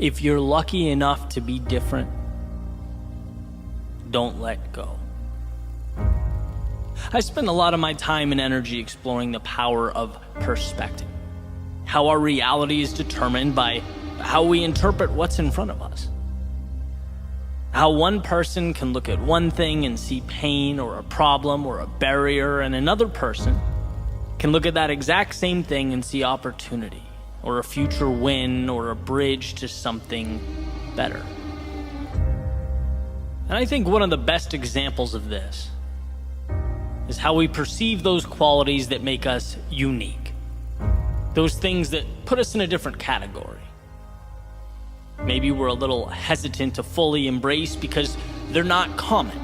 If you're lucky enough to be different, don't let go. I spend a lot of my time and energy exploring the power of perspective, how our reality is determined by how we interpret what's in front of us. How one person can look at one thing and see pain or a problem or a barrier, and another person can look at that exact same thing and see opportunity or a future win or a bridge to something better. And I think one of the best examples of this is how we perceive those qualities that make us unique. Those things that put us in a different category. Maybe we're a little hesitant to fully embrace because they're not common.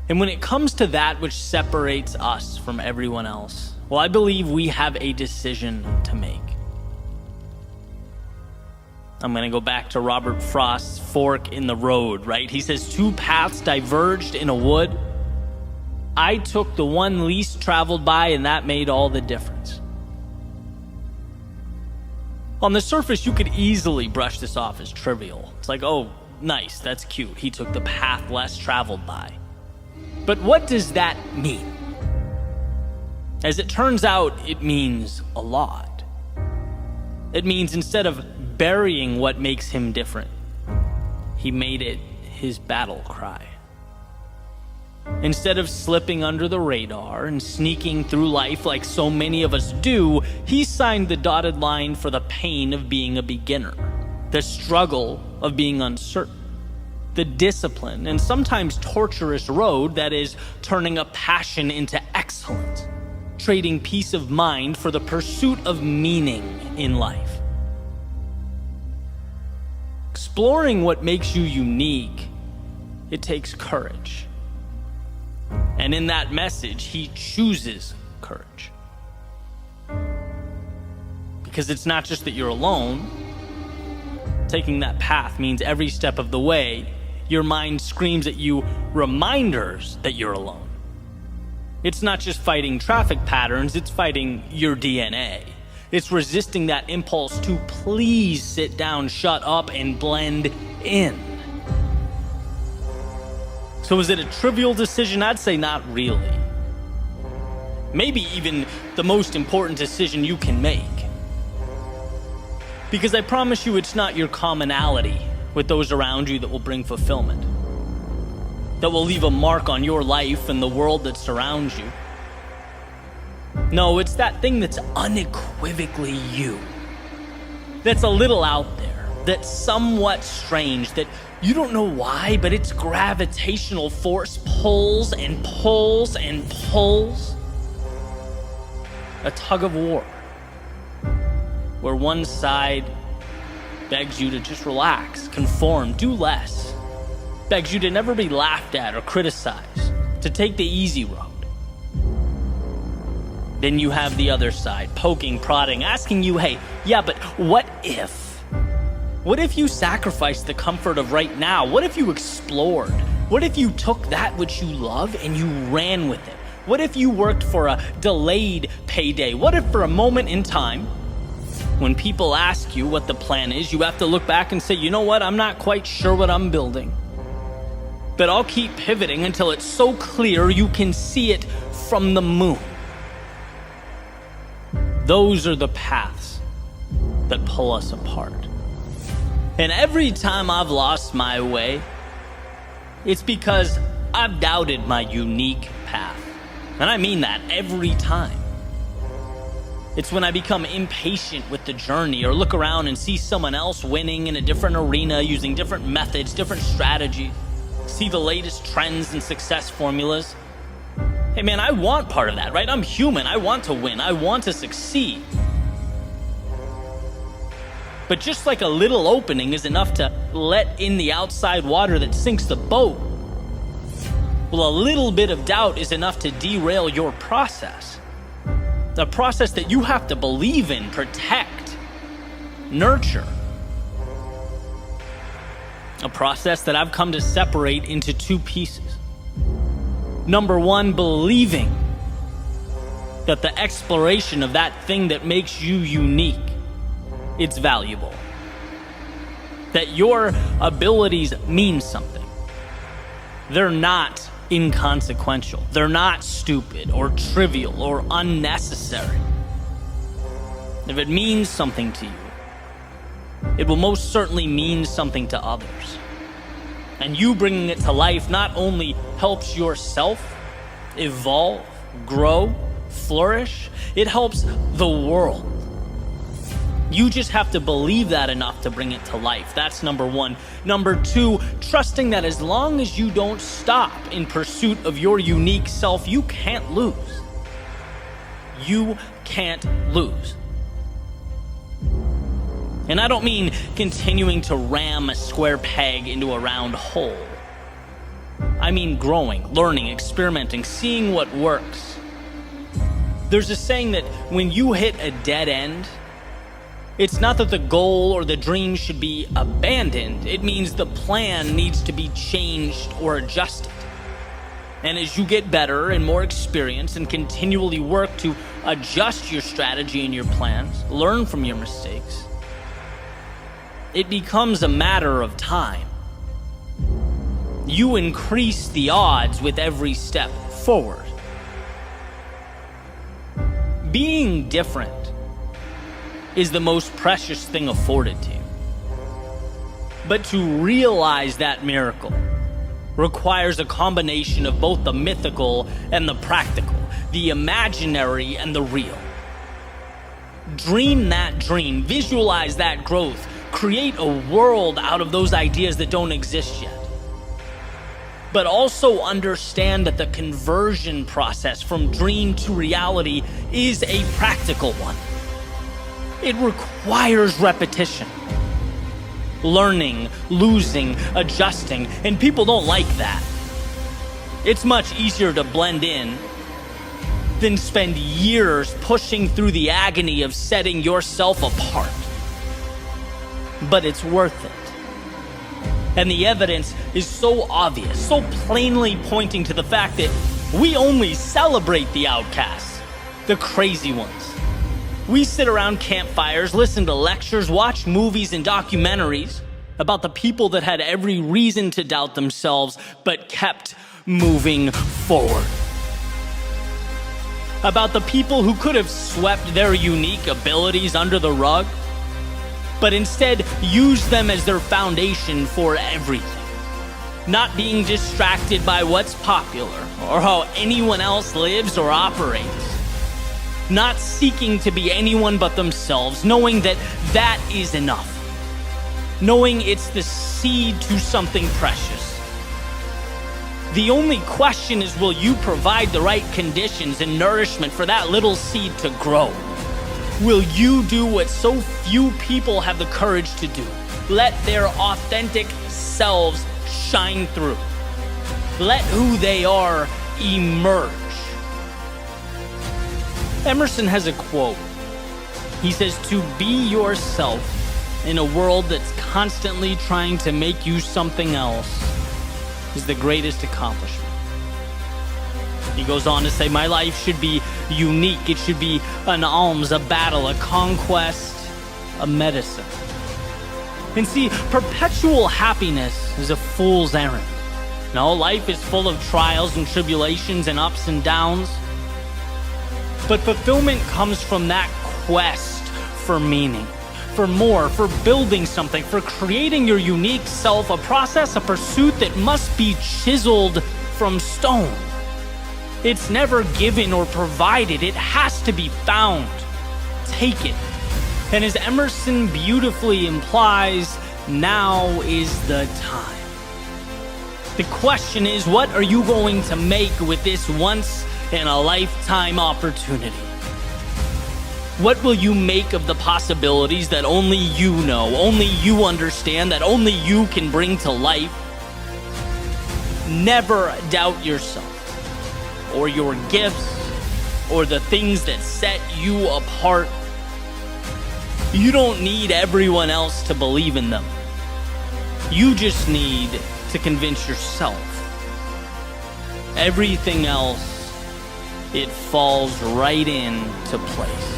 And when it comes to that which separates us from everyone else, well, I believe we have a decision to make. I'm going to go back to Robert Frost's fork in the road, right? He says, 2 paths diverged in a wood. I took the one least traveled by, and that made all the difference. On the surface, you could easily brush this off as trivial. It's like, oh, nice, that's cute. He took the path less traveled by. But what does that mean? As it turns out, it means a lot. It means instead of burying what makes him different, he made it his battle cry. Instead of slipping under the radar and sneaking through life like so many of us do, he signed the dotted line for the pain of being a beginner, the struggle of being uncertain, the discipline and sometimes torturous road that is turning a passion into excellence, trading peace of mind for the pursuit of meaning in life. Exploring what makes you unique, it takes courage. And in that message, he chooses courage. Because it's not just that you're alone. Taking that path means every step of the way, your mind screams at you reminders that you're alone. It's not just fighting traffic patterns, it's fighting your DNA. It's resisting that impulse to please sit down, shut up, and blend in. So is it a trivial decision? I'd say not really. Maybe even the most important decision you can make. Because I promise you it's not your commonality with those around you that will bring fulfillment, that will leave a mark on your life and the world that surrounds you. No, it's that thing that's unequivocally you, that's a little out there, that's somewhat strange, that you don't know why, but its gravitational force pulls and pulls and pulls. A tug of war, where one side begs you to just relax, conform, do less, begs you to never be laughed at or criticized, to take the easy road. Then you have the other side, poking, prodding, asking you, hey, yeah, but what if? What if you sacrificed the comfort of right now? What if you explored? What if you took that which you love and you ran with it? What if you worked for a delayed payday? What if for a moment in time, when people ask you what the plan is, you have to look back and say, you know what, I'm not quite sure what I'm building, but I'll keep pivoting until it's so clear you can see it from the moon. Those are the paths that pull us apart. And every time I've lost my way, it's because I've doubted my unique path. And I mean that every time. It's when I become impatient with the journey or look around and see someone else winning in a different arena using different methods, different strategies, see the latest trends and success formulas. Hey man, I want part of that, right? I'm human. I want to win. I want to succeed. But just like a little opening is enough to let in the outside water that sinks the boat, well, a little bit of doubt is enough to derail your process. A process that you have to believe in, protect, nurture. A process that I've come to separate into 2 pieces. Number 1, believing that the exploration of that thing that makes you unique it's valuable. That your abilities mean something. They're not inconsequential. They're not stupid or trivial or unnecessary. If it means something to you, it will most certainly mean something to others. And you bringing it to life not only helps yourself evolve, grow, flourish, it helps the world. You just have to believe that enough to bring it to life. That's number one. Number two, trusting that as long as you don't stop in pursuit of your unique self, you can't lose. You can't lose. And I don't mean continuing to ram a square peg into a round hole. I mean growing, learning, experimenting, seeing what works. There's a saying that when you hit a dead end, it's not that the goal or the dream should be abandoned. It means the plan needs to be changed or adjusted. And as you get better and more experienced and continually work to adjust your strategy and your plans, learn from your mistakes, it becomes a matter of time. You increase the odds with every step forward. Being different is the most precious thing afforded to you. But to realize that miracle requires a combination of both the mythical and the practical, the imaginary and the real. Dream that dream, visualize that growth, create a world out of those ideas that don't exist yet. But also understand that the conversion process from dream to reality is a practical one. It requires repetition. Learning, losing, adjusting, and people don't like that. It's much easier to blend in than spend years pushing through the agony of setting yourself apart. But it's worth it. And the evidence is so obvious, so plainly pointing to the fact that we only celebrate the outcasts, the crazy ones. We sit around campfires, listen to lectures, watch movies and documentaries about the people that had every reason to doubt themselves but kept moving forward. About the people who could have swept their unique abilities under the rug, but instead used them as their foundation for everything. Not being distracted by what's popular or how anyone else lives or operates. Not seeking to be anyone but themselves, knowing that that is enough. Knowing it's the seed to something precious. The only question is, will you provide the right conditions and nourishment for that little seed to grow? Will you do what so few people have the courage to do? Let their authentic selves shine through. Let who they are emerge. Emerson has a quote. He says, "To be yourself in a world that's constantly trying to make you something else is the greatest accomplishment." He goes on to say, "My life should be unique. It should be an alms, a battle, a conquest, a medicine." And see, perpetual happiness is a fool's errand. No, life is full of trials and tribulations and ups and downs. But fulfillment comes from that quest for meaning, for more, for building something, for creating your unique self, a process, a pursuit that must be chiseled from stone. It's never given or provided. It has to be found. Take it. And as Emerson beautifully implies, now is the time. The question is, what are you going to make with this once-in-a-lifetime opportunity? What will you make of the possibilities that only you know, only you understand, that only you can bring to life? Never doubt yourself, or your gifts, or the things that set you apart. You don't need everyone else to believe in them. You just need to convince yourself. Everything else, it falls right into place.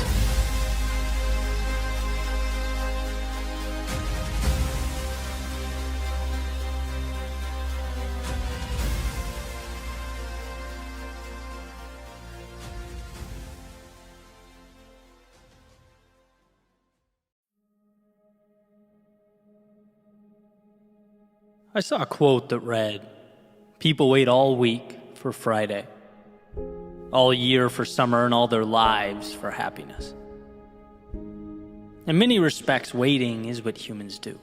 I saw a quote that read, "People wait all week for Friday, all year for summer, and all their lives for happiness." In many respects, waiting is what humans do.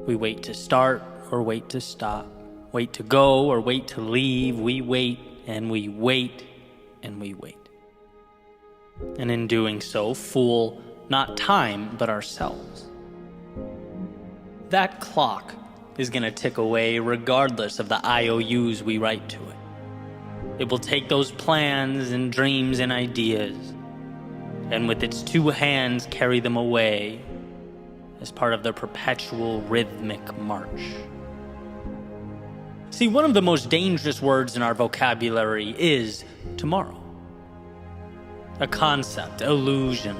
We wait to start or wait to stop, wait to go or wait to leave. We wait and we wait and we wait. And in doing so, fool not time, but ourselves. That clock is going to tick away regardless of the IOUs we write to it. It will take those plans and dreams and ideas, and with its two hands carry them away as part of their perpetual rhythmic march. See, one of the most dangerous words in our vocabulary is tomorrow. A concept, illusion,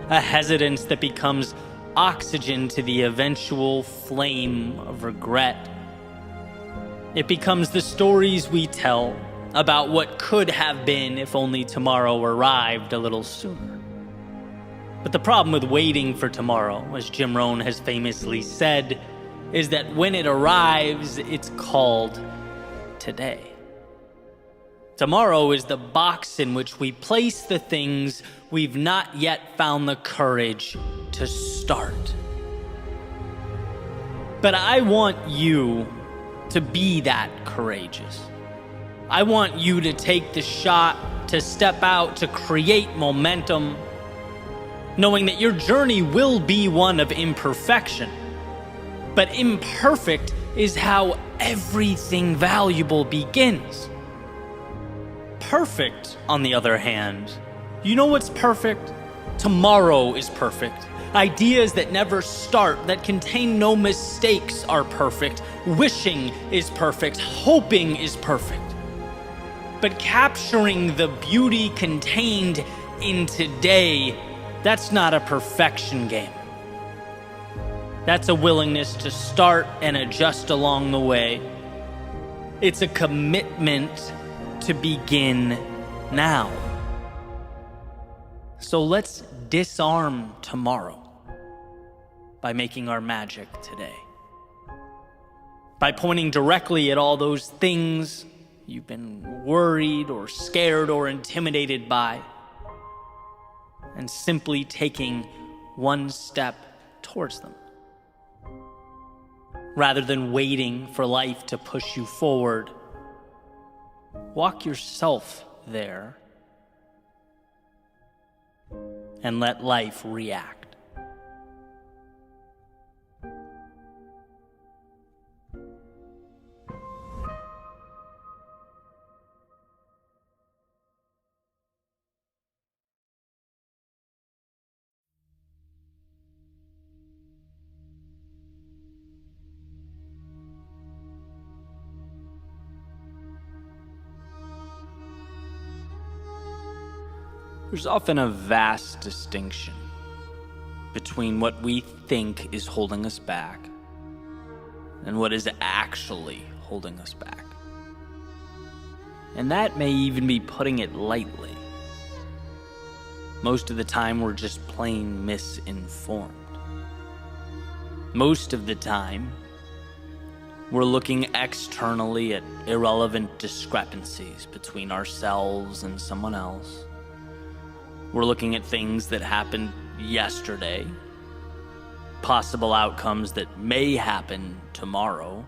a hesitance that becomes oxygen to the eventual flame of regret. It becomes the stories we tell about what could have been if only tomorrow arrived a little sooner. But the problem with waiting for tomorrow, as Jim Rohn has famously said, is that when it arrives, it's called today. Tomorrow is the box in which we place the things we've not yet found the courage to start. But I want you to be that courageous. I want you to take the shot, to step out, to create momentum, knowing that your journey will be one of imperfection. But imperfect is how everything valuable begins. Perfect, on the other hand, you know what's perfect? Tomorrow is perfect. Ideas that never start, that contain no mistakes, are perfect. Wishing is perfect. Hoping is perfect. But capturing the beauty contained in today, that's not a perfection game. That's a willingness to start and adjust along the way. It's a commitment to begin now. So let's disarm tomorrow by making our magic today. By pointing directly at all those things you've been worried or scared or intimidated by, and simply taking one step towards them. Rather than waiting for life to push you forward, walk yourself there and let life react. There's often a vast distinction between what we think is holding us back and what is actually holding us back. And that may even be putting it lightly. Most of the time, we're just plain misinformed. Most of the time, we're looking externally at irrelevant discrepancies between ourselves and someone else. We're looking at things that happened yesterday, possible outcomes that may happen tomorrow.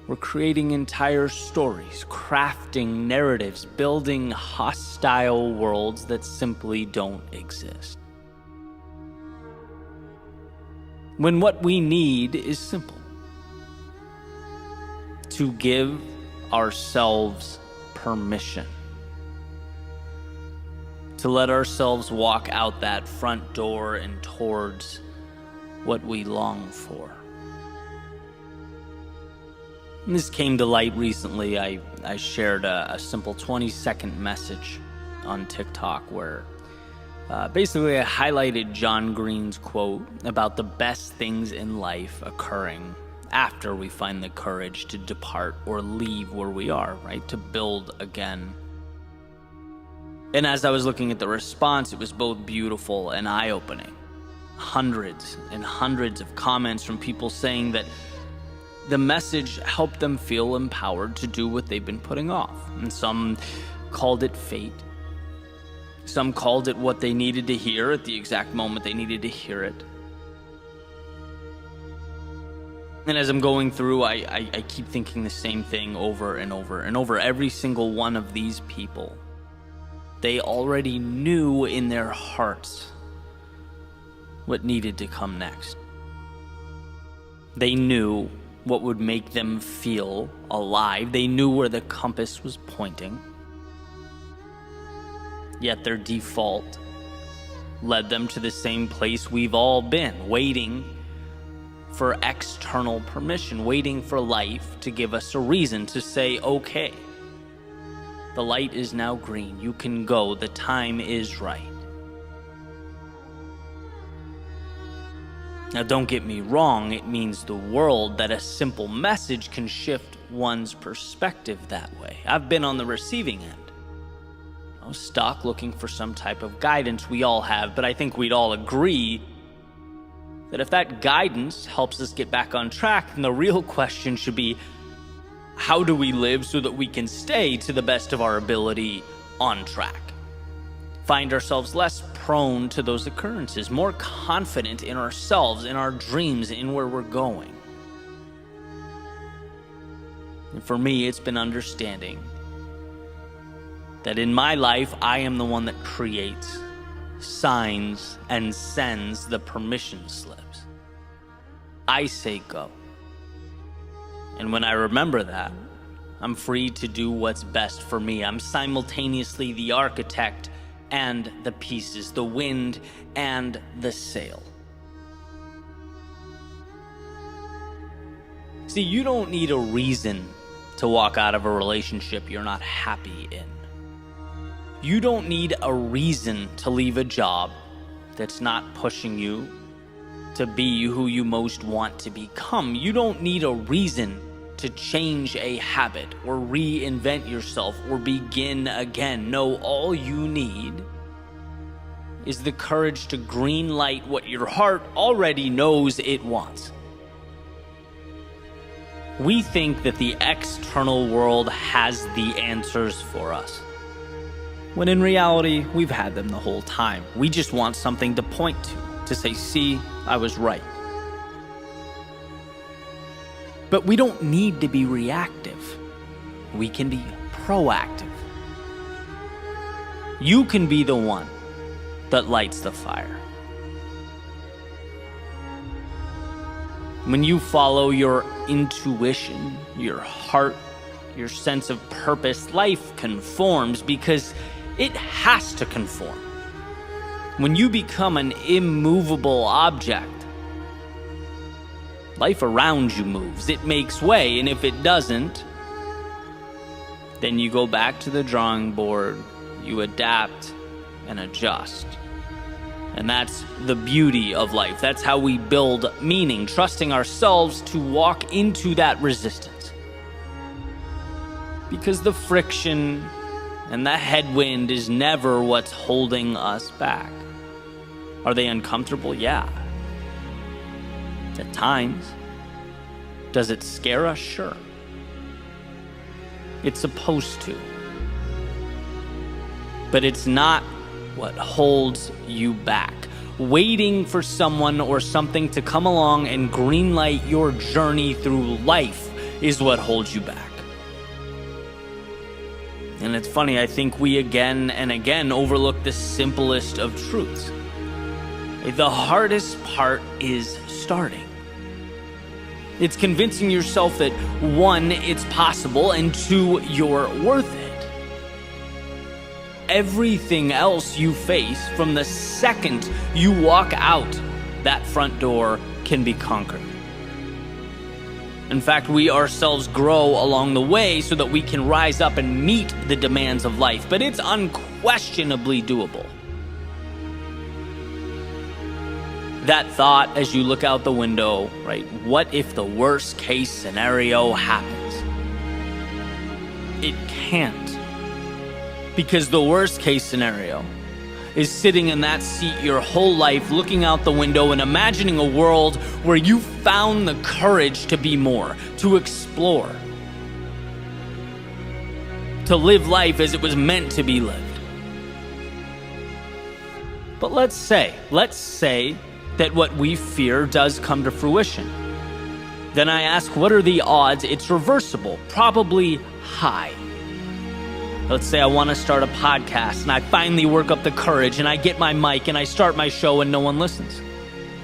We're creating entire stories, crafting narratives, building hostile worlds that simply don't exist. When what we need is simple: to give ourselves permission. To let ourselves walk out that front door and towards what we long for. And this came to light recently. I shared a simple 20-second message on TikTok where basically I highlighted John Green's quote about the best things in life occurring after we find the courage to depart or leave where we are, right? To build again. And as I was looking at the response, it was both beautiful and eye-opening. hundreds and hundreds of comments from people saying that the message helped them feel empowered to do what they've been putting off. And some called it fate. Some called it what they needed to hear at the exact moment they needed to hear it. And as I'm going through, I keep thinking the same thing over and over and over. Every single one of these people, they already knew in their hearts what needed to come next. They knew what would make them feel alive. They knew where the compass was pointing. Yet their default led them to the same place we've all been, waiting for external permission, waiting for life to give us a reason to say, okay, the light is now green, you can go, the time is right. Now, don't get me wrong, it means the world that a simple message can shift one's perspective that way. I've been on the receiving end. I was stuck looking for some type of guidance. We all have, but I think we'd all agree that if that guidance helps us get back on track, then the real question should be, how do we live so that we can stay to the best of our ability on track? Find ourselves less prone to those occurrences, more confident in ourselves, in our dreams, in where we're going. And for me, it's been understanding that in my life, I am the one that creates, signs, and sends the permission slips. I say go. And when I remember that, I'm free to do what's best for me. I'm simultaneously the architect and the pieces, the wind and the sail. See, you don't need a reason to walk out of a relationship you're not happy in. You don't need a reason to leave a job that's not pushing you to be who you most want to become. You don't need a reason to change a habit or reinvent yourself or begin again. No, all you need is the courage to green light what your heart already knows it wants. We think that the external world has the answers for us, when in reality, we've had them the whole time. We just want something to point to say, see, I was right. But we don't need to be reactive. We can be proactive. You can be the one that lights the fire. When you follow your intuition, your heart, your sense of purpose, life conforms because it has to conform. When you become an immovable object, life around you moves. It makes way, and if it doesn't, then you go back to the drawing board, you adapt and adjust. And that's the beauty of life. That's how we build meaning, trusting ourselves to walk into that resistance. Because the friction and the headwind is never what's holding us back. Are they uncomfortable? Yeah. At times. Does it scare us? Sure. It's supposed to. But it's not what holds you back. Waiting for someone or something to come along and greenlight your journey through life is what holds you back. And it's funny, I think we again and again overlook the simplest of truths. The hardest part is starting. It's convincing yourself that 1, it's possible, and 2, you're worth it. Everything else you face from the second you walk out that front door can be conquered. In fact, we ourselves grow along the way so that we can rise up and meet the demands of life, but it's unquestionably doable. That thought as you look out the window, right? What if the worst case scenario happens? It can't. Because the worst case scenario is sitting in that seat your whole life, looking out the window and imagining a world where you found the courage to be more, to explore, to live life as it was meant to be lived. But let's say that what we fear does come to fruition. Then I ask, what are the odds it's reversible? Probably high. Let's say I want to start a podcast and I finally work up the courage and I get my mic and I start my show and no one listens.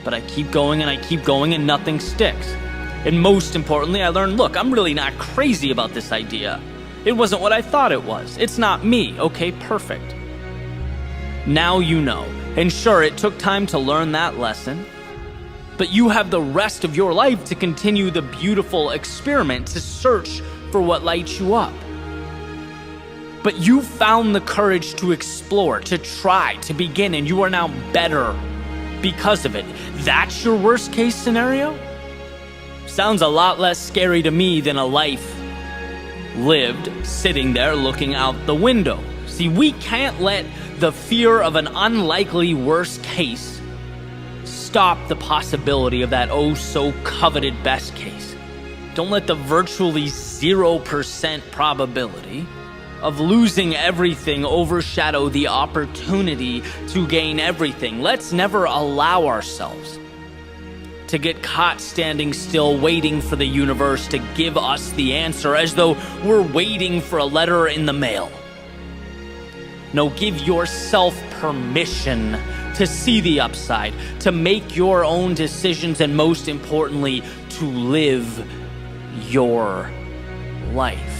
But I keep going and nothing sticks. And most importantly, I learn, look, I'm really not crazy about this idea. It wasn't what I thought it was. It's not me. Okay, perfect. Now you know. And sure, it took time to learn that lesson, but you have the rest of your life to continue the beautiful experiment, to search for what lights you up. But you found the courage to explore, to try, to begin, and you are now better because of it. That's your worst case scenario? Sounds a lot less scary to me than a life lived sitting there looking out the window. See, we can't let the fear of an unlikely worst case stop the possibility of that oh-so-coveted best case. Don't let the virtually 0% probability of losing everything overshadow the opportunity to gain everything. Let's never allow ourselves to get caught standing still, waiting for the universe to give us the answer, as though we're waiting for a letter in the mail. No, give yourself permission to see the upside, to make your own decisions, and most importantly, to live your life.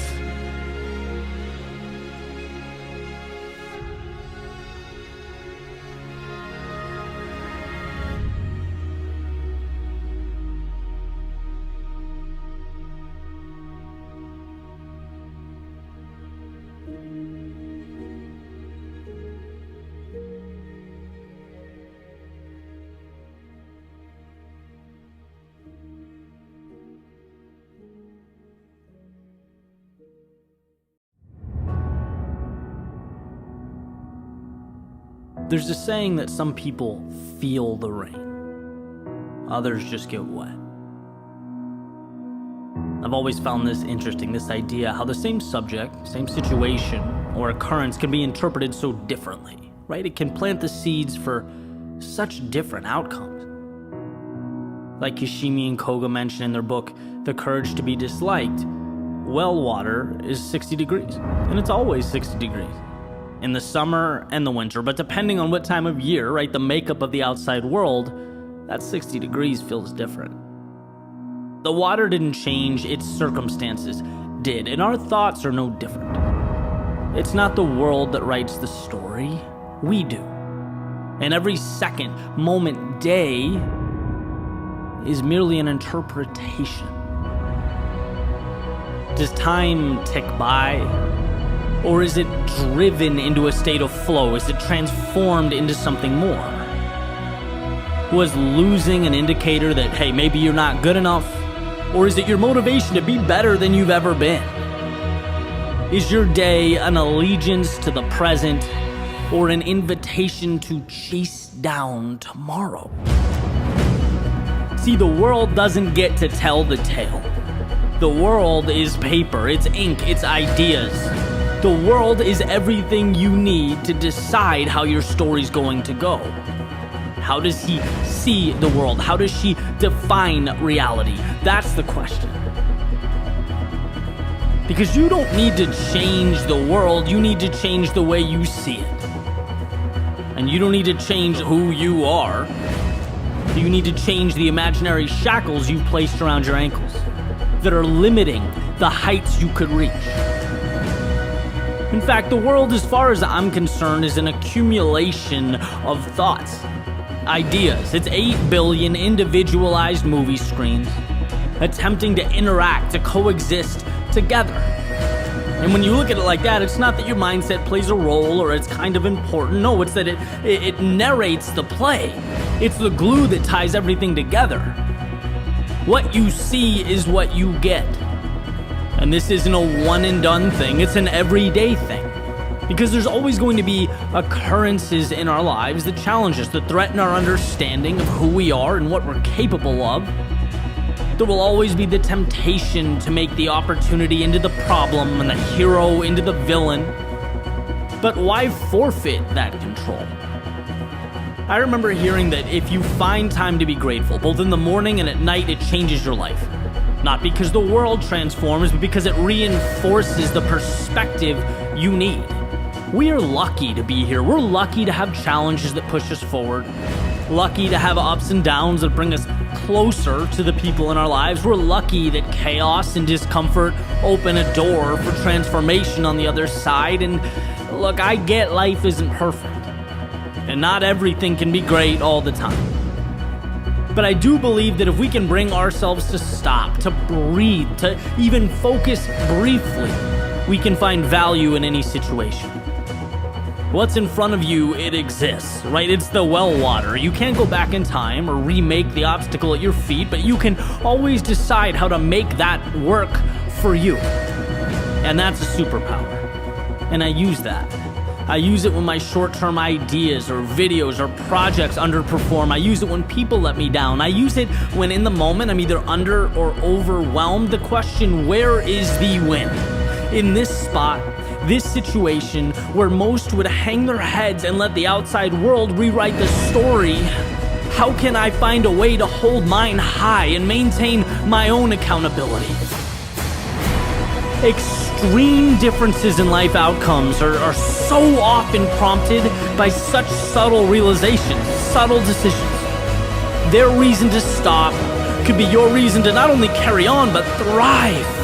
There's a saying that some people feel the rain, others just get wet. I've always found this interesting, this idea how the same subject, same situation, or occurrence can be interpreted so differently, right? It can plant the seeds for such different outcomes. Like Kishimi and Koga mention in their book, The Courage to be Disliked, well water is 60 degrees, and it's always 60 degrees. In the summer and the winter, but depending on what time of year, right, the makeup of the outside world, that 60 degrees feels different. The water didn't change, its circumstances did, and our thoughts are no different. It's not the world that writes the story, we do. And every second, moment, day is merely an interpretation. Does time tick by? Or is it driven into a state of flow? Is it transformed into something more? Was losing an indicator that, hey, maybe you're not good enough? Or is it your motivation to be better than you've ever been? Is your day an allegiance to the present or an invitation to chase down tomorrow? See, the world doesn't get to tell the tale. The world is paper, it's ink, it's ideas. The world is everything you need to decide how your story's going to go. How does he see the world? How does she define reality? That's the question. Because you don't need to change the world, you need to change the way you see it. And you don't need to change who you are. You need to change the imaginary shackles you've placed around your ankles that are limiting the heights you could reach. In fact, the world, as far as I'm concerned, is an accumulation of thoughts, ideas. It's 8 billion individualized movie screens attempting to interact, to coexist together. And when you look at it like that, it's not that your mindset plays a role or it's kind of important. No, it's that it narrates the play. It's the glue that ties everything together. What you see is what you get. And this isn't a one and done thing, it's an everyday thing. Because there's always going to be occurrences in our lives that challenge us, that threaten our understanding of who we are and what we're capable of. There will always be the temptation to make the opportunity into the problem and the hero into the villain. But why forfeit that control? I remember hearing that if you find time to be grateful, both in the morning and at night, it changes your life. Not because the world transforms, but because it reinforces the perspective you need. We are lucky to be here. We're lucky to have challenges that push us forward. Lucky to have ups and downs that bring us closer to the people in our lives. We're lucky that chaos and discomfort open a door for transformation on the other side. And look, I get life isn't perfect, and not everything can be great all the time. But I do believe that if we can bring ourselves to stop, to breathe, to even focus briefly, we can find value in any situation. What's in front of you, it exists, right? It's the well water. You can't go back in time or remake the obstacle at your feet, but you can always decide how to make that work for you. And that's a superpower. And I use that. I use it when my short-term ideas or videos or projects underperform. I use it when people let me down. I use it when in the moment I'm either under or overwhelmed. The question, where is the win? In this spot, this situation where most would hang their heads and let the outside world rewrite the story, how can I find a way to hold mine high and maintain my own accountability? Extreme differences in life outcomes are so often prompted by such subtle realizations, subtle decisions. Their reason to stop could be your reason to not only carry on, but thrive.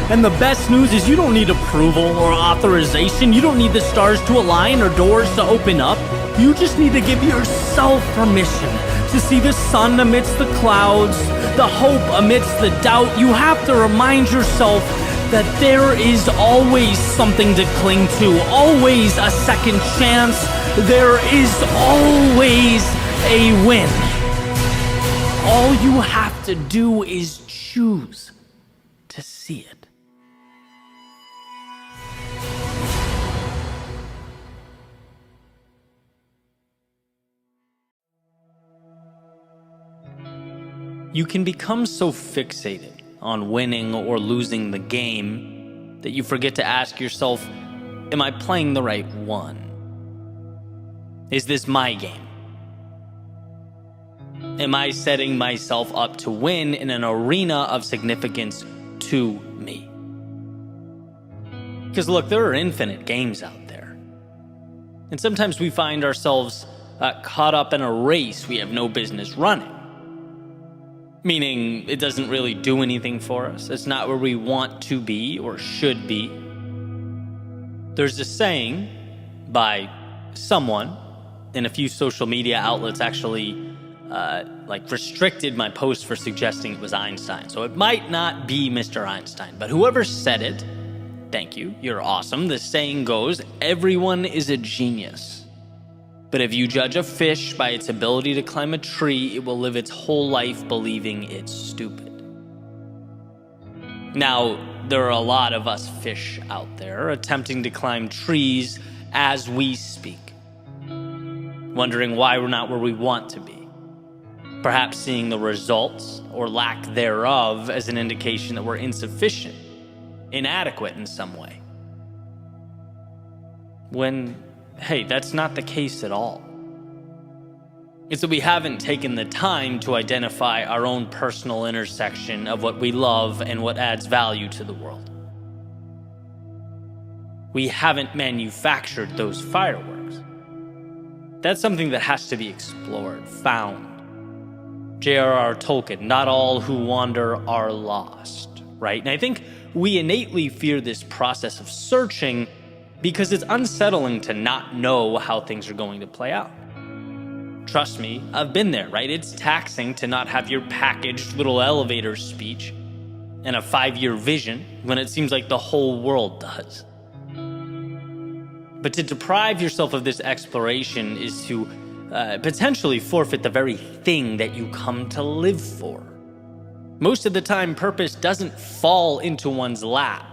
And the best news is you don't need approval or authorization. You don't need the stars to align or doors to open up. You just need to give yourself permission to see the sun amidst the clouds, the hope amidst the doubt. You have to remind yourself that there is always something to cling to, always a second chance. There is always a win. All you have to do is choose to see it. You can become so fixated on winning or losing the game that you forget to ask yourself, am I playing the right one? Is this my game? Am I setting myself up to win in an arena of significance to me? Because look, there are infinite games out there. And sometimes we find ourselves caught up in a race we have no business running. Meaning it doesn't really do anything for us. It's not where we want to be or should be. There's a saying by someone, and a few social media outlets actually restricted my post for suggesting it was Einstein. So it might not be Mr. Einstein, but whoever said it, thank you, you're awesome. The saying goes, everyone is a genius. But if you judge a fish by its ability to climb a tree, it will live its whole life believing it's stupid. Now, there are a lot of us fish out there attempting to climb trees as we speak, wondering why we're not where we want to be. Perhaps seeing the results or lack thereof as an indication that we're insufficient, inadequate in some way. When hey, that's not the case at all. It's that we haven't taken the time to identify our own personal intersection of what we love and what adds value to the world. We haven't manufactured those fireworks. That's something that has to be explored, found. J.R.R. Tolkien, not all who wander are lost, right? And I think we innately fear this process of searching because it's unsettling to not know how things are going to play out. Trust me, I've been there, right? It's taxing to not have your packaged little elevator speech and a 5-year vision when it seems like the whole world does. But to deprive yourself of this exploration is to potentially forfeit the very thing that you come to live for. Most of the time, purpose doesn't fall into one's lap.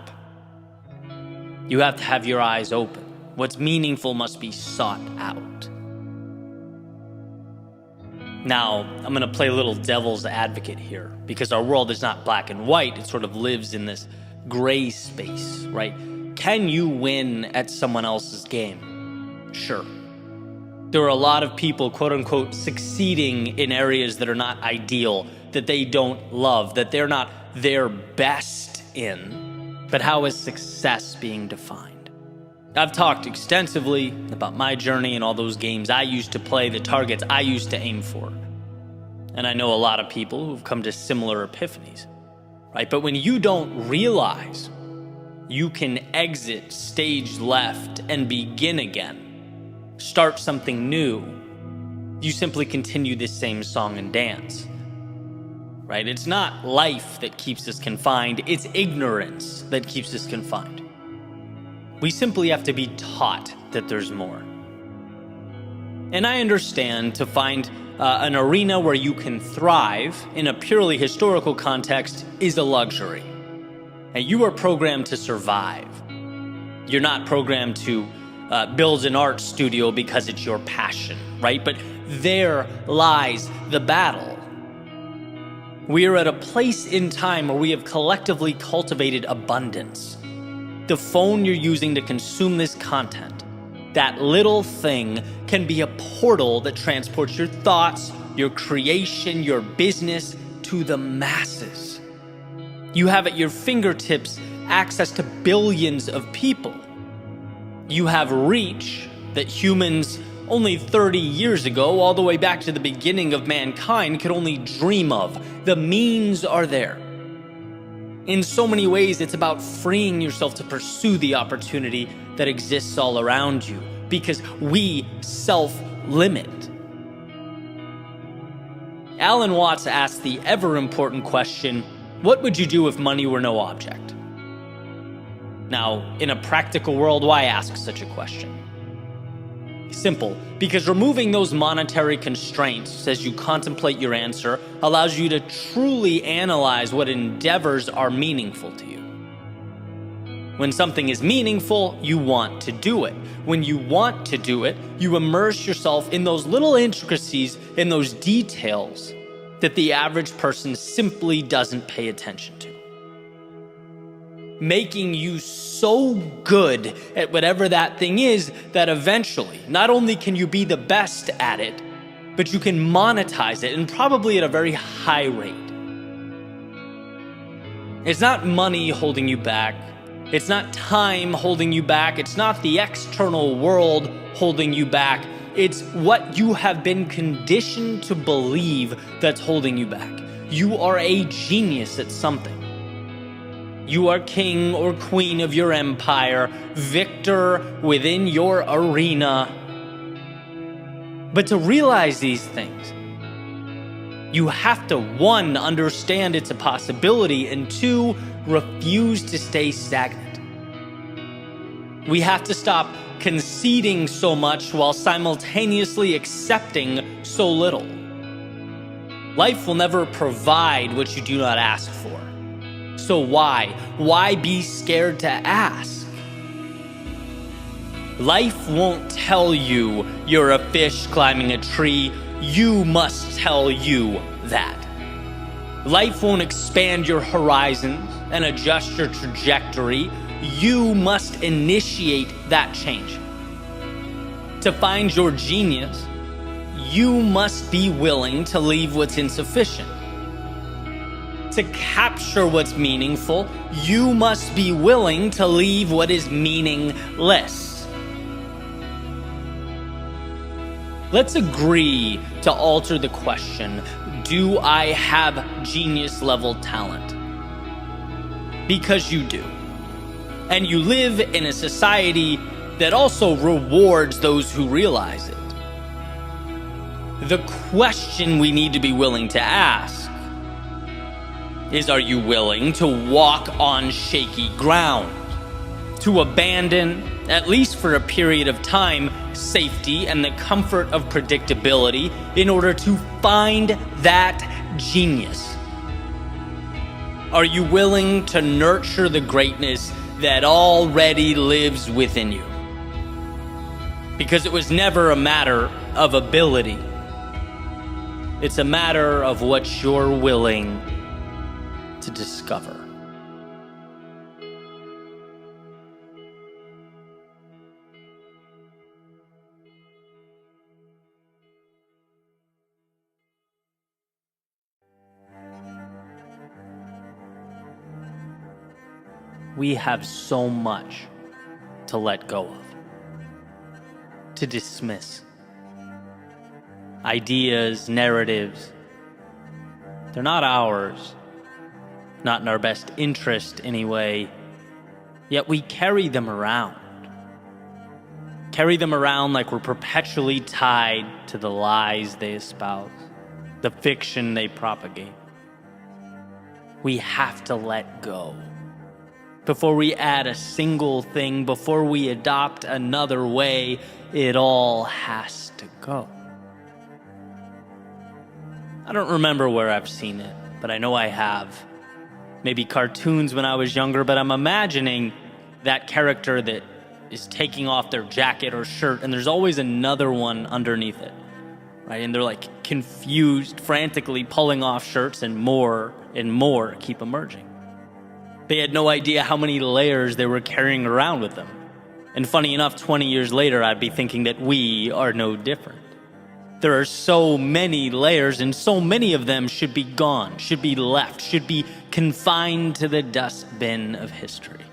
You have to have your eyes open, What's meaningful must be sought out. Now, I'm going to play a little devil's advocate here, because our world is not black and white. It sort of lives in this gray space, right? Can you win at someone else's game? Sure. There are a lot of people, quote unquote, succeeding in areas that are not ideal, that they don't love, that they're not their best in. But how is success being defined? I've talked extensively about my journey and all those games I used to play, the targets I used to aim for. And I know a lot of people who've come to similar epiphanies, right? But when you don't realize you can exit stage left and begin again, start something new, you simply continue this same song and dance, right? It's not life that keeps us confined, it's ignorance that keeps us confined. We simply have to be taught that there's more. And I understand to find an arena where you can thrive in a purely historical context is a luxury. And you are programmed to survive. You're not programmed to build an art studio because it's your passion, right? But there lies the battle. We are at a place in time where we have collectively cultivated abundance. The phone you're using to consume this content, that little thing can be a portal that transports your thoughts, your creation, your business to the masses. You have at your fingertips access to billions of people. You have reach that humans only 30 years ago, all the way back to the beginning of mankind, could only dream of. The means are there. In so many ways, it's about freeing yourself to pursue the opportunity that exists all around you, because we self-limit. Alan Watts asked the ever-important question, what would you do if money were no object? Now, in a practical world, why ask such a question? Simple, because removing those monetary constraints as you contemplate your answer allows you to truly analyze what endeavors are meaningful to you. When something is meaningful, you want to do it. When you want to do it, you immerse yourself in those little intricacies, in those details that the average person simply doesn't pay attention to. Making you so good at whatever that thing is that eventually, not only can you be the best at it, but you can monetize it, and probably at a very high rate. It's not money holding you back. It's not time holding you back. It's not the external world holding you back. It's what you have been conditioned to believe that's holding you back. You are a genius at something. You are king or queen of your empire, victor within your arena. But to realize these things, you have to, 1, understand it's a possibility, and 2, refuse to stay stagnant. We have to stop conceding so much while simultaneously accepting so little. Life will never provide what you do not ask for. So why? Why be scared to ask? Life won't tell you you're a fish climbing a tree. You must tell you that. Life won't expand your horizons and adjust your trajectory. You must initiate that change. To find your genius, you must be willing to leave what's insufficient. To capture what's meaningful, you must be willing to leave what is meaningless. Let's agree to alter the question, do I have genius-level talent? Because you do. And you live in a society that also rewards those who realize it. The question we need to be willing to ask is, are you willing to walk on shaky ground? To abandon, at least for a period of time, safety and the comfort of predictability in order to find that genius? Are you willing to nurture the greatness that already lives within you? Because it was never a matter of ability. It's a matter of what you're willing to discover. We have so much to let go of, to dismiss. Ideas, narratives, they're not ours, not in our best interest anyway, yet we carry them around. Carry them around like we're perpetually tied to the lies they espouse, the fiction they propagate. We have to let go. Before we add a single thing, before we adopt another way, it all has to go. I don't remember where I've seen it, but I know I have. Maybe cartoons when I was younger, but I'm imagining that character that is taking off their jacket or shirt, and there's always another one underneath it, right? And they're like confused, frantically pulling off shirts, and more keep emerging. They had no idea how many layers they were carrying around with them. And funny enough, 20 years later, I'd be thinking that we are no different. There are so many layers, and so many of them should be gone, should be left, should be confined to the dustbin of history.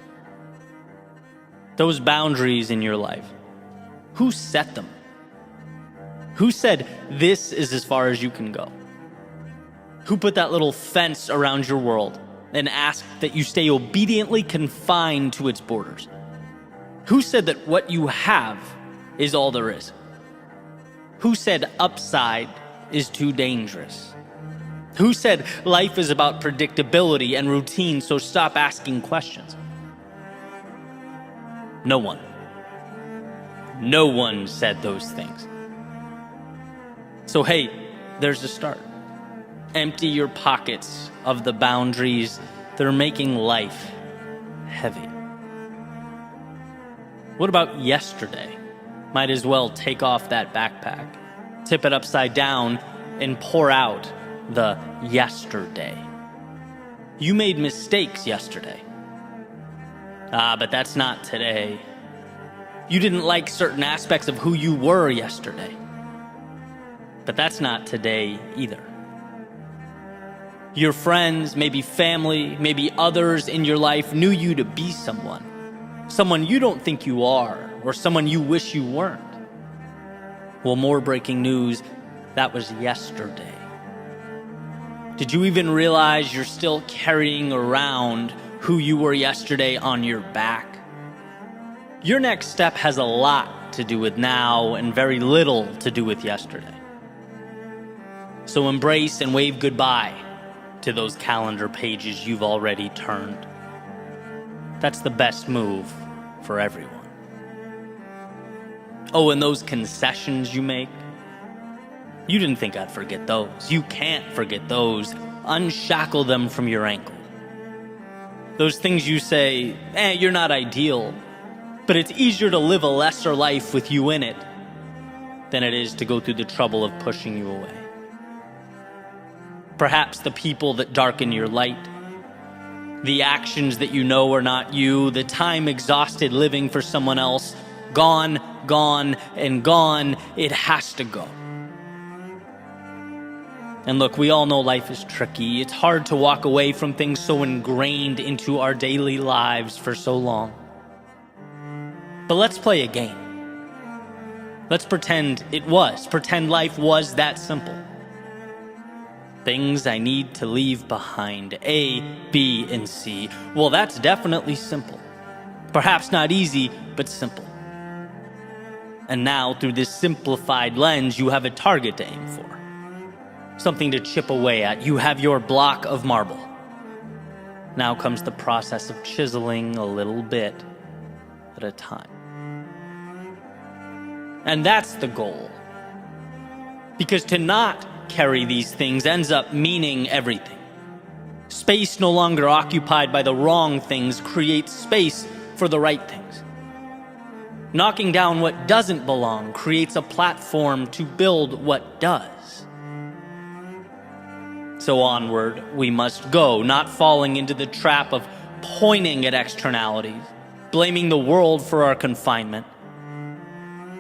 Those boundaries in your life, who set them? Who said, this is as far as you can go? Who put that little fence around your world and asked that you stay obediently confined to its borders? Who said that what you have is all there is? Who said upside is too dangerous? Who said life is about predictability and routine, so stop asking questions? No one. No one said those things. So hey, there's a start. Empty your pockets of the boundaries that are making life heavy. What about yesterday? Might as well take off that backpack, tip it upside down, and pour out the yesterday. You made mistakes yesterday. But that's not today. You didn't like certain aspects of who you were yesterday. But that's not today either. Your friends, maybe family, maybe others in your life knew you to be someone you don't think you are, or someone you wish you weren't. Well, more breaking news, that was yesterday. Did you even realize you're still carrying around who you were yesterday on your back? Your next step has a lot to do with now and very little to do with yesterday. So embrace and wave goodbye to those calendar pages you've already turned. That's the best move for everyone. Oh, and those concessions you make, you didn't think I'd forget those. You can't forget those. Unshackle them from your ankle. Those things you say, you're not ideal, but it's easier to live a lesser life with you in it than it is to go through the trouble of pushing you away. Perhaps the people that darken your light, the actions that you know are not you, the time exhausted living for someone else, gone, and gone, it has to go. And look, we all know life is tricky. It's hard to walk away from things so ingrained into our daily lives for so long. But let's play a game. Let's pretend life was that simple. Things I need to leave behind, A, B, and C. Well, that's definitely simple. Perhaps not easy, but simple. And now, through this simplified lens, you have a target to aim for. Something to chip away at. You have your block of marble. Now comes the process of chiseling a little bit at a time. And that's the goal. Because to not carry these things ends up meaning everything. Space no longer occupied by the wrong things creates space for the right things. Knocking down what doesn't belong creates a platform to build what does. So onward we must go, not falling into the trap of pointing at externalities, blaming the world for our confinement,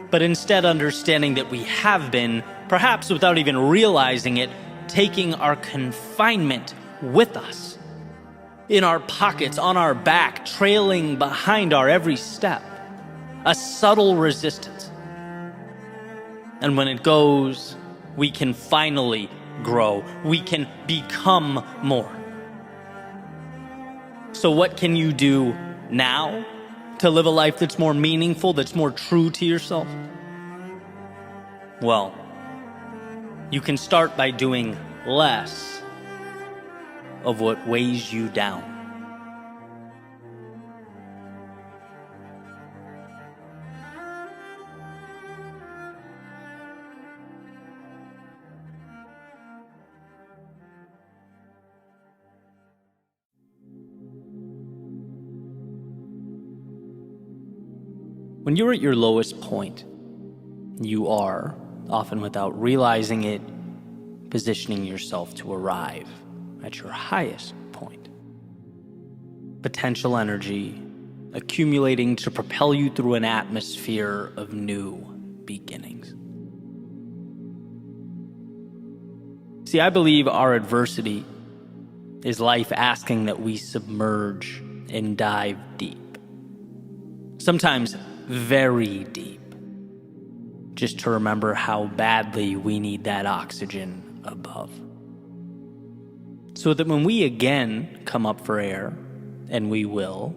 but instead understanding that we have been, perhaps without even realizing it, taking our confinement with us, in our pockets, on our back, trailing behind our every step, a subtle resistance. And when it goes, we can finally grow. We can become more. So what can you do now to live a life that's more meaningful, that's more true to yourself? Well, you can start by doing less of what weighs you down. When you're at your lowest point, you are, often without realizing it, positioning yourself to arrive at your highest point. Potential energy accumulating to propel you through an atmosphere of new beginnings. See, I believe our adversity is life asking that we submerge and dive deep. Sometimes very deep, just to remember how badly we need that oxygen above. So that when we again come up for air, and we will,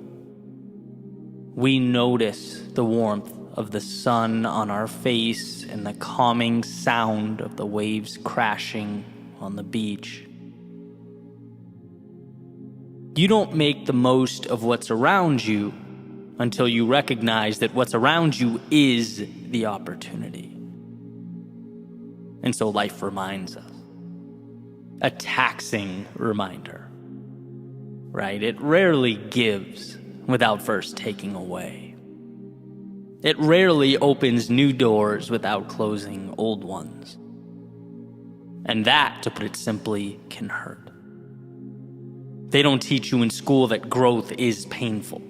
we notice the warmth of the sun on our face and the calming sound of the waves crashing on the beach. You don't make the most of what's around you until you recognize that what's around you is the opportunity. And so life reminds us. A taxing reminder, right? It rarely gives without first taking away. It rarely opens new doors without closing old ones. And that, to put it simply, can hurt. They don't teach you in school that growth is painful.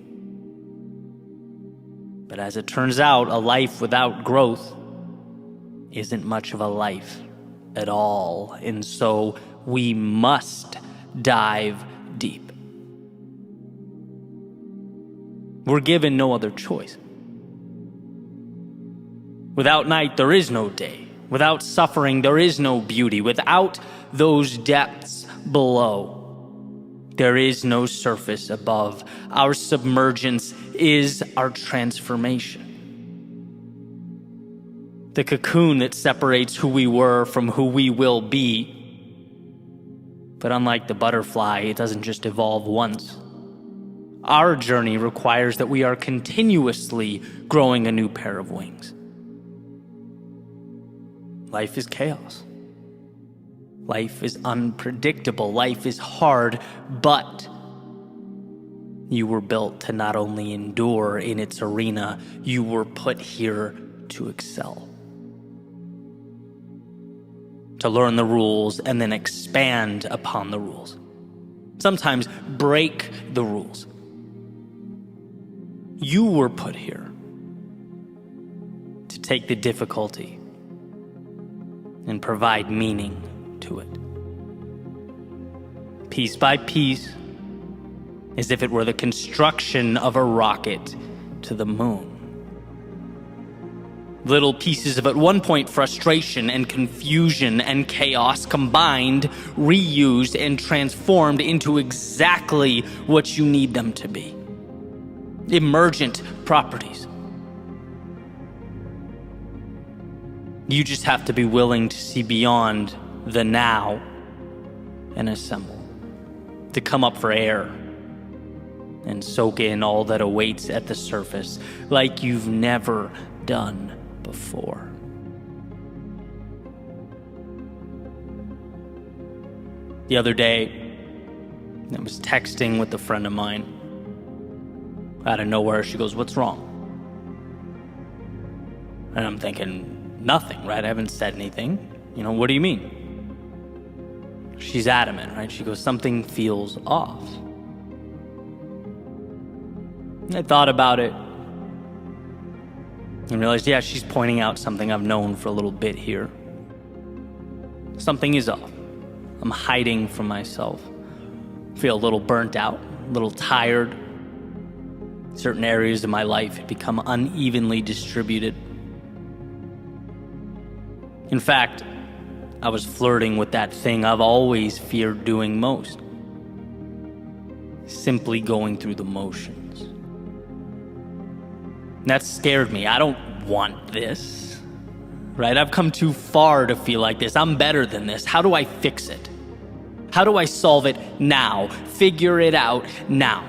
But as it turns out, a life without growth isn't much of a life at all. And so we must dive deep. We're given no other choice. Without night, there is no day. Without suffering, there is no beauty. Without those depths below, there is no surface above. Our submergence is our transformation. The cocoon that separates who we were from who we will be. But unlike the butterfly, it doesn't just evolve once. Our journey requires that we are continuously growing a new pair of wings. Life is chaos. Life is unpredictable. Life is hard, but you were built to not only endure in its arena, you were put here to excel. To learn the rules and then expand upon the rules. Sometimes break the rules. You were put here to take the difficulty and provide meaning to it. Piece by piece, as if it were the construction of a rocket to the moon. Little pieces of at one point frustration and confusion and chaos combined, reused, and transformed into exactly what you need them to be. Emergent properties. You just have to be willing to see beyond the now and assemble. To come up for air and soak in all that awaits at the surface like you've never done before. The other day, I was texting with a friend of mine. Out of nowhere, she goes, "What's wrong?" And I'm thinking, nothing, right? I haven't said anything. What do you mean? She's adamant, right? She goes, something feels off. I thought about it and realized, yeah, she's pointing out something I've known for a little bit here. Something is off. I'm hiding from myself. I feel a little burnt out, a little tired. Certain areas of my life have become unevenly distributed. In fact, I was flirting with that thing I've always feared doing most. Simply going through the motions. That scared me. I don't want this, right? I've come too far to feel like this. I'm better than this. How do I fix it? How do I solve it now? Figure it out now.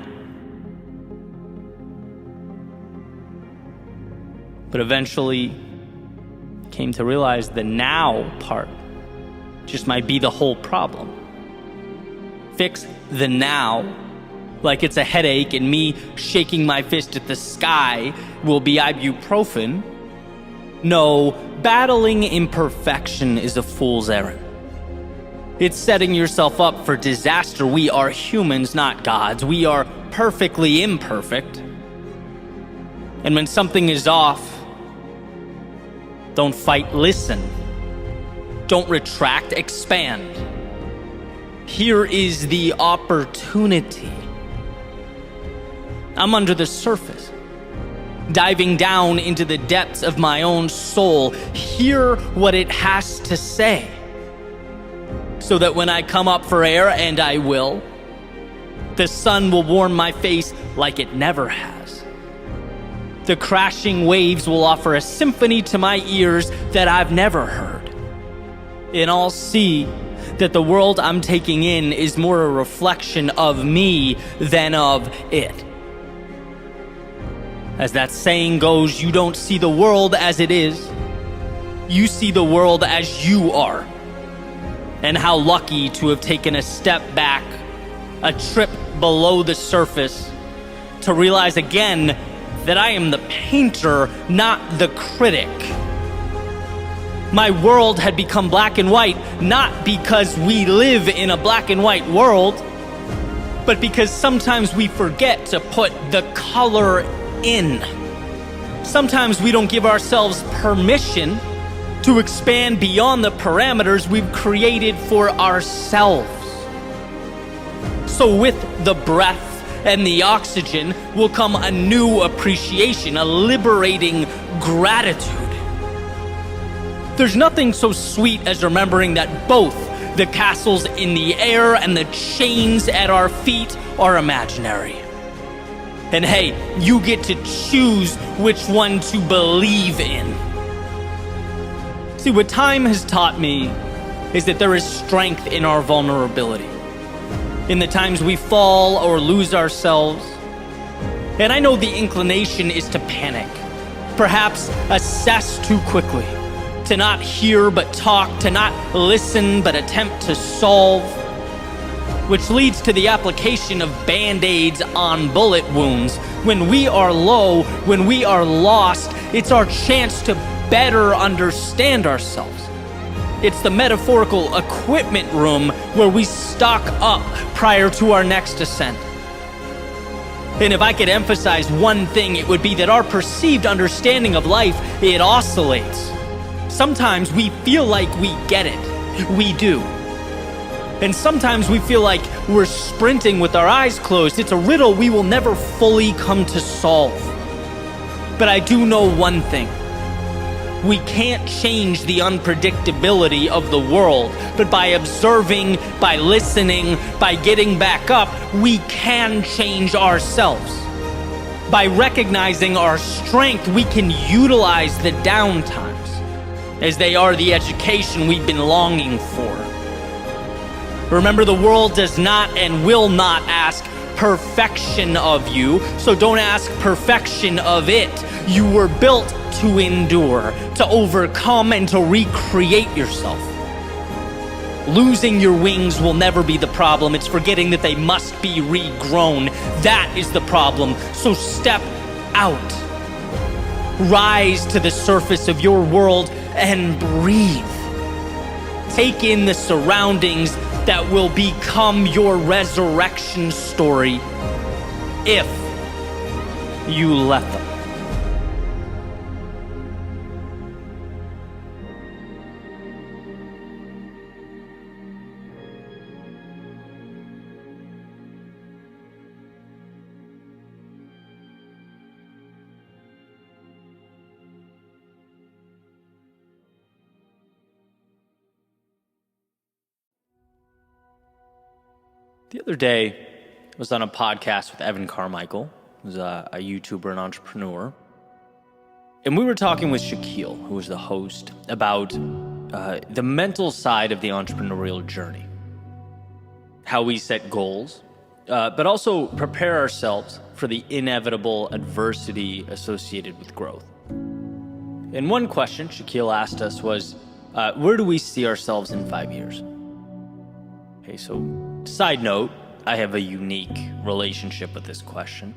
But eventually came to realize the now part just might be the whole problem. Fix the now like it's a headache and me shaking my fist at the sky will be ibuprofen. No, battling imperfection is a fool's errand. It's setting yourself up for disaster. We are humans, not gods. We are perfectly imperfect. And when something is off, don't fight, listen. Don't retract, expand. Here is the opportunity. I'm under the surface, diving down into the depths of my own soul. Hear what it has to say, so that when I come up for air, and I will, the sun will warm my face like it never has. The crashing waves will offer a symphony to my ears that I've never heard. And I'll see that the world I'm taking in is more a reflection of me than of it. As that saying goes, you don't see the world as it is. You see the world as you are. And how lucky to have taken a step back, a trip below the surface, to realize again that I am the painter, not the critic. My world had become black and white, not because we live in a black and white world, but because sometimes we forget to put the color in. Sometimes we don't give ourselves permission to expand beyond the parameters we've created for ourselves. So with the breath and the oxygen will come a new appreciation, a liberating gratitude. There's nothing so sweet as remembering that both the castles in the air and the chains at our feet are imaginary. And hey, you get to choose which one to believe in. See, what time has taught me is that there is strength in our vulnerability. In the times we fall or lose ourselves. And I know the inclination is to panic, perhaps assess too quickly, to not hear but talk, to not listen but attempt to solve, which leads to the application of band-aids on bullet wounds. When we are low, when we are lost, it's our chance to better understand ourselves. It's the metaphorical equipment room where we stock up prior to our next ascent. And if I could emphasize one thing, it would be that our perceived understanding of life, it oscillates. Sometimes we feel like we get it. We do. And sometimes we feel like we're sprinting with our eyes closed. It's a riddle we will never fully come to solve. But I do know one thing. We can't change the unpredictability of the world, but by observing, by listening, by getting back up, we can change ourselves. By recognizing our strength, we can utilize the downtimes, as they are the education we've been longing for. Remember, the world does not and will not ask perfection of you, so don't ask perfection of it. You were built to endure, to overcome, and to recreate yourself. Losing your wings will never be the problem. It's forgetting that they must be regrown. That is the problem. So step out. rise to the surface of your world and breathe. Take in the surroundings that will become your resurrection story if you let them. The other day, I was on a podcast with Evan Carmichael, who's a YouTuber and entrepreneur. And we were talking with Shaquille, who was the host, about the mental side of the entrepreneurial journey. How we set goals, but also prepare ourselves for the inevitable adversity associated with growth. And one question Shaquille asked us was, where do we see ourselves in 5 years? Okay, so side note, I have a unique relationship with this question.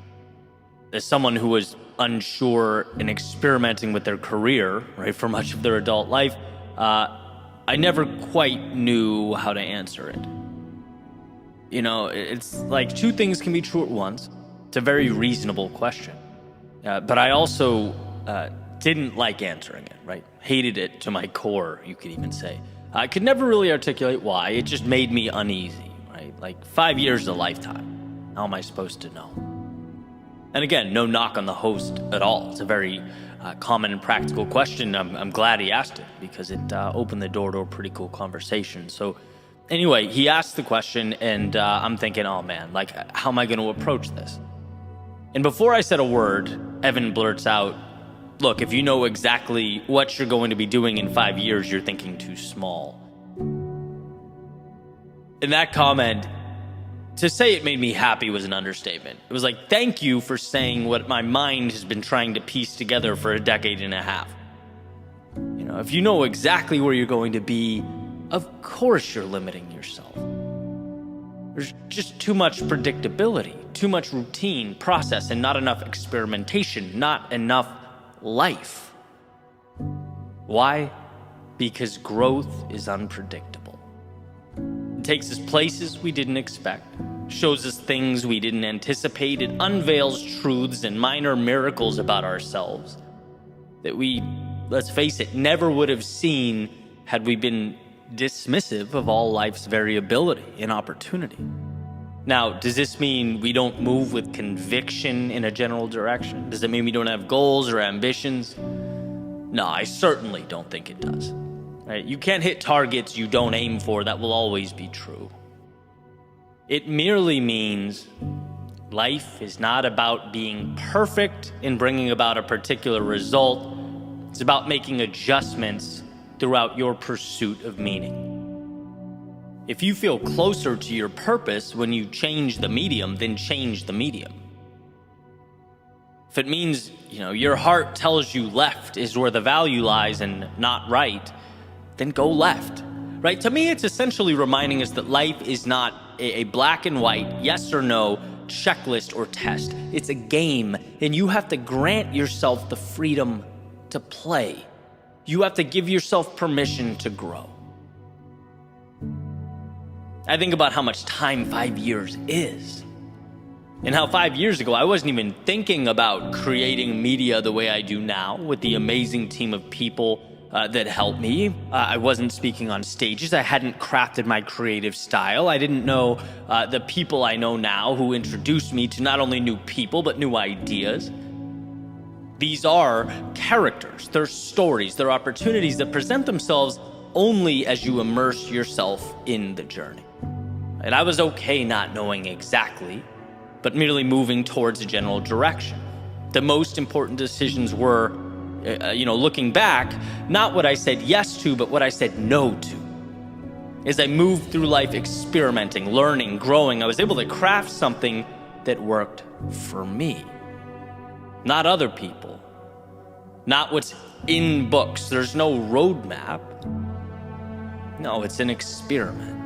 As someone who was unsure and experimenting with their career, right, for much of their adult life, I never quite knew how to answer it. You know, it's like two things can be true at once. It's a very reasonable question. But I also didn't like answering it, right? Hated it to my core, you could even say. I could never really articulate why. It just made me uneasy, right? Like 5 years is a lifetime. How am I supposed to know? And again, no knock on the host at all. It's a very common and practical question. I'm glad he asked it because it opened the door to a pretty cool conversation. So anyway, he asked the question and I'm thinking, oh man, like how am I going to approach this? And before I said a word, Evan blurts out, look, if you know exactly what you're going to be doing in 5 years, you're thinking too small. And that comment, to say it made me happy was an understatement. It was like, thank you for saying what my mind has been trying to piece together for a decade and a half. You know, if you know exactly where you're going to be, of course you're limiting yourself. There's just too much predictability, too much routine, process, and not enough experimentation, not enough life. Why? Because growth is unpredictable. It takes us places we didn't expect, shows us things we didn't anticipate, it unveils truths and minor miracles about ourselves that we, let's face it, never would have seen had we been dismissive of all life's variability and opportunity. Now, does this mean we don't move with conviction in a general direction? Does it mean we don't have goals or ambitions? No, I certainly don't think it does. Right? You can't hit targets you don't aim for. That will always be true. It merely means life is not about being perfect in bringing about a particular result. It's about making adjustments throughout your pursuit of meaning. If you feel closer to your purpose when you change the medium, then change the medium. If it means, your heart tells you left is where the value lies and not right, then go left, right? To me, it's essentially reminding us that life is not a black and white, yes or no, checklist or test. It's a game, and you have to grant yourself the freedom to play. You have to give yourself permission to grow. I think about how much time 5 years is. And how 5 years ago, I wasn't even thinking about creating media the way I do now with the amazing team of people that helped me. I wasn't speaking on stages. I hadn't crafted my creative style. I didn't know the people I know now who introduced me to not only new people, but new ideas. These are characters, they're stories, they're opportunities that present themselves only as you immerse yourself in the journey. And I was okay not knowing exactly, but merely moving towards a general direction. The most important decisions were, looking back, not what I said yes to, but what I said no to. As I moved through life experimenting, learning, growing, I was able to craft something that worked for me. Not other people. Not what's in books. There's no roadmap. No, it's an experiment.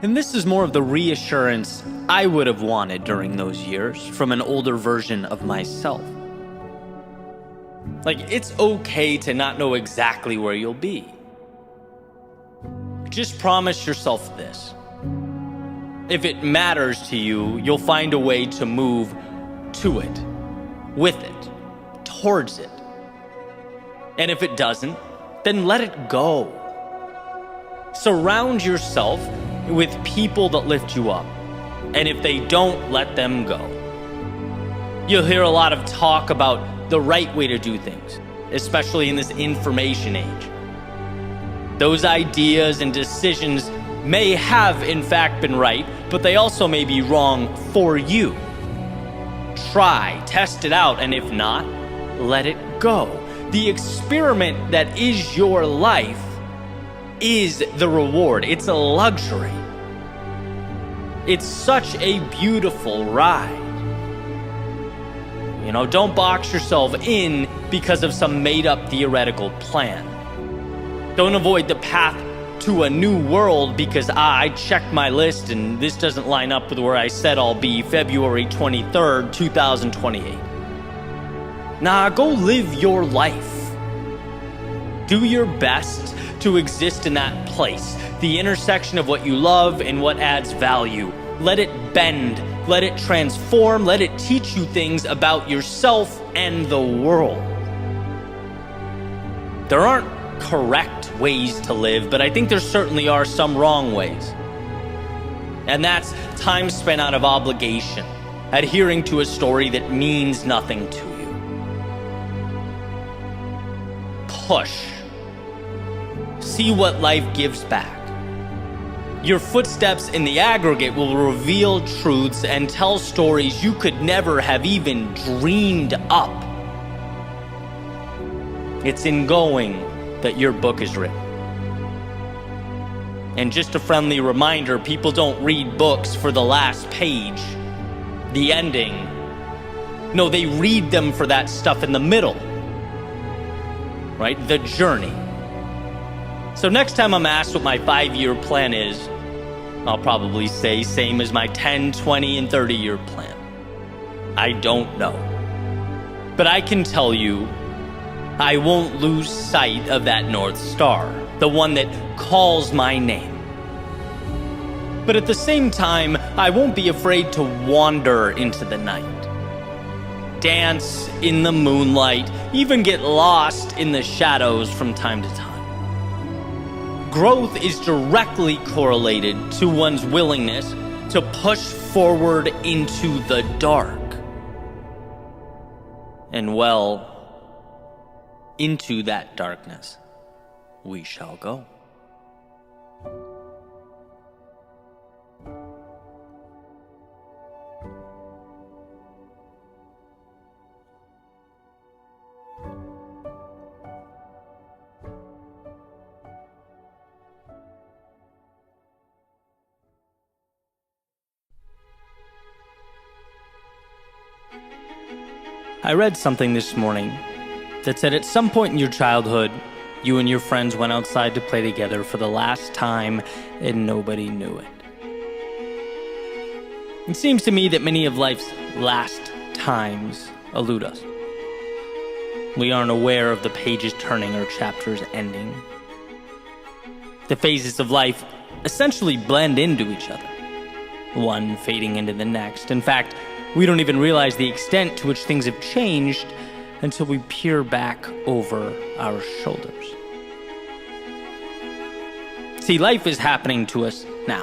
And this is more of the reassurance I would have wanted during those years from an older version of myself. Like, it's okay to not know exactly where you'll be. Just promise yourself this. If it matters to you, you'll find a way to move to it, with it, towards it. And if it doesn't, then let it go. Surround yourself with people that lift you up. And if they don't, let them go. You'll hear a lot of talk about the right way to do things, especially in this information age. Those ideas and decisions may have in fact been right, but they also may be wrong for you. Try, test it out, and if not, let it go. The experiment that is your life is the reward. It's a luxury. It's such a beautiful ride. Don't box yourself in because of some made-up theoretical plan. Don't avoid the path to a new world because I checked my list and this doesn't line up with where I said I'll be February 23rd, 2028. Nah, go live your life. Do your best to exist in that place, the intersection of what you love and what adds value. Let it bend, let it transform, let it teach you things about yourself and the world. There aren't correct ways to live, but I think there certainly are some wrong ways. And that's time spent out of obligation, adhering to a story that means nothing to you. Push. See what life gives back. Your footsteps in the aggregate will reveal truths and tell stories you could never have even dreamed up. It's in going that your book is written. And just a friendly reminder, people don't read books for the last page, the ending. No, they read them for that stuff in the middle, right? The journey. So next time I'm asked what my 5-year plan is, I'll probably say same as my 10, 20, and 30-year plan. I don't know. But I can tell you, I won't lose sight of that North Star, the one that calls my name. But at the same time, I won't be afraid to wander into the night. Dance in the moonlight, even get lost in the shadows from time to time. Growth is directly correlated to one's willingness to push forward into the dark. And into that darkness we shall go. I read something this morning that said at some point in your childhood, you and your friends went outside to play together for the last time and nobody knew it. It seems to me that many of life's last times elude us. We aren't aware of the pages turning or chapters ending. The phases of life essentially blend into each other, one fading into the next. In fact, we don't even realize the extent to which things have changed until we peer back over our shoulders. See, life is happening to us now.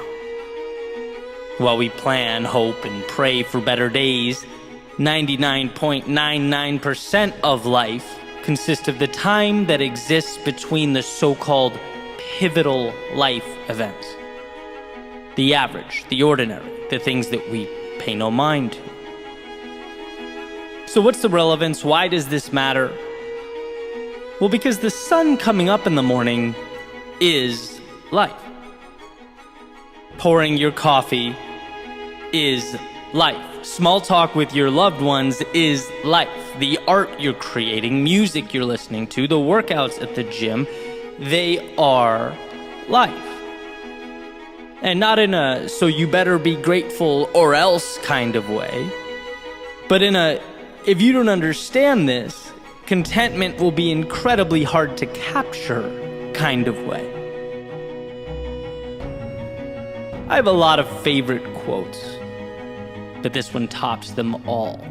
While we plan, hope, and pray for better days, 99.99% of life consists of the time that exists between the so-called pivotal life events. The average, the ordinary, the things that we pay no mind to. So what's the relevance? Why does this matter? Well, because the sun coming up in the morning is life. Pouring your coffee is life. Small talk with your loved ones is life. The art you're creating, music you're listening to, the workouts at the gym, they are life. And not in a so you better be grateful or else kind of way, but in a if you don't understand this, contentment will be incredibly hard to capture kind of way. I have a lot of favorite quotes, but this one tops them all.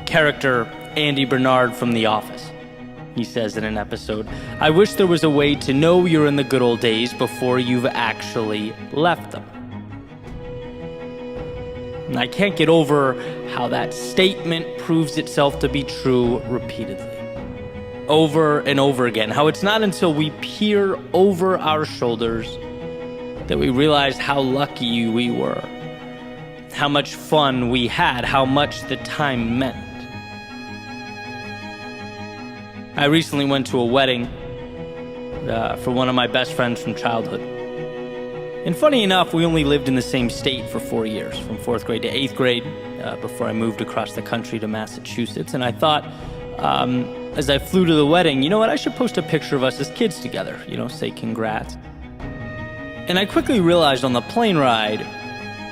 Character Andy Bernard from The Office. He says in an episode, "I wish there was a way to know you're in the good old days before you've actually left them." And I can't get over how that statement proves itself to be true repeatedly. Over and over again. How it's not until we peer over our shoulders that we realize how lucky we were, how much fun we had, how much the time meant. I recently went to a wedding for one of my best friends from childhood. And funny enough, we only lived in the same state for 4 years, from 4th grade to 8th grade, before I moved across the country to Massachusetts. And I thought, as I flew to the wedding, you know what, I should post a picture of us as kids together, say congrats. And I quickly realized on the plane ride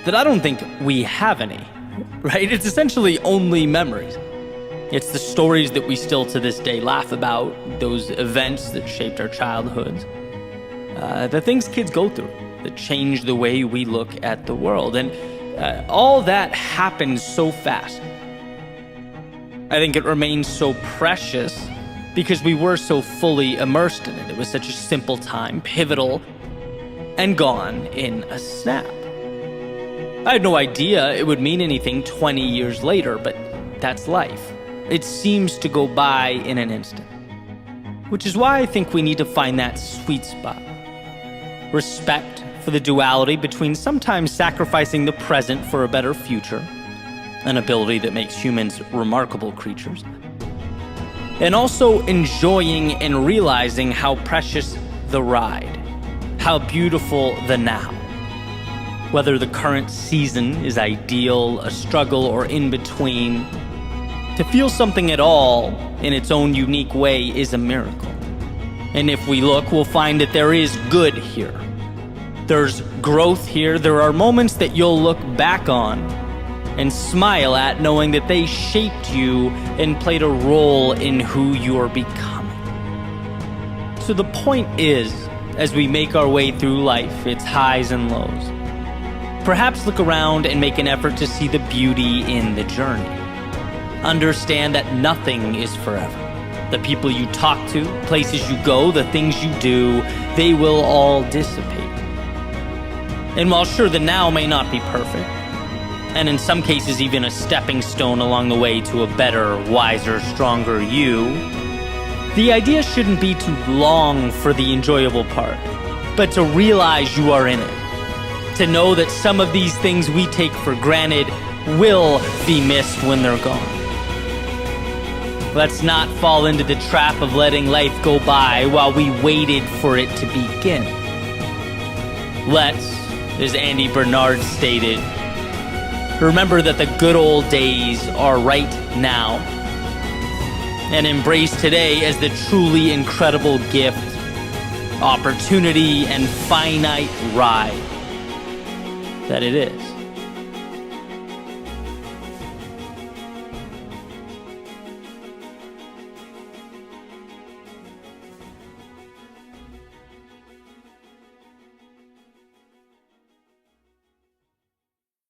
that I don't think we have any, right? It's essentially only memories. It's the stories that we still to this day laugh about, those events that shaped our childhoods, the things kids go through that change the way we look at the world. And all that happens so fast. I think it remains so precious because we were so fully immersed in it. It was such a simple time, pivotal, and gone in a snap. I had no idea it would mean anything 20 years later, but that's life. It seems to go by in an instant. Which is why I think we need to find that sweet spot. Respect for the duality between sometimes sacrificing the present for a better future, an ability that makes humans remarkable creatures, and also enjoying and realizing how precious the ride, how beautiful the now. Whether the current season is ideal, a struggle, or in between, to feel something at all in its own unique way is a miracle. And if we look, we'll find that there is good here. There's growth here. There are moments that you'll look back on and smile at, knowing that they shaped you and played a role in who you're becoming. So the point is, as we make our way through life, its highs and lows, perhaps look around and make an effort to see the beauty in the journey. Understand that nothing is forever. The people you talk to, places you go, the things you do, they will all dissipate. And while sure, the now may not be perfect, and in some cases even a stepping stone along the way to a better, wiser, stronger you, the idea shouldn't be to long for the enjoyable part, but to realize you are in it. To know that some of these things we take for granted will be missed when they're gone. Let's not fall into the trap of letting life go by while we waited for it to begin. Let's, as Andy Bernard stated, remember that the good old days are right now, and embrace today as the truly incredible gift, opportunity, and finite ride that it is.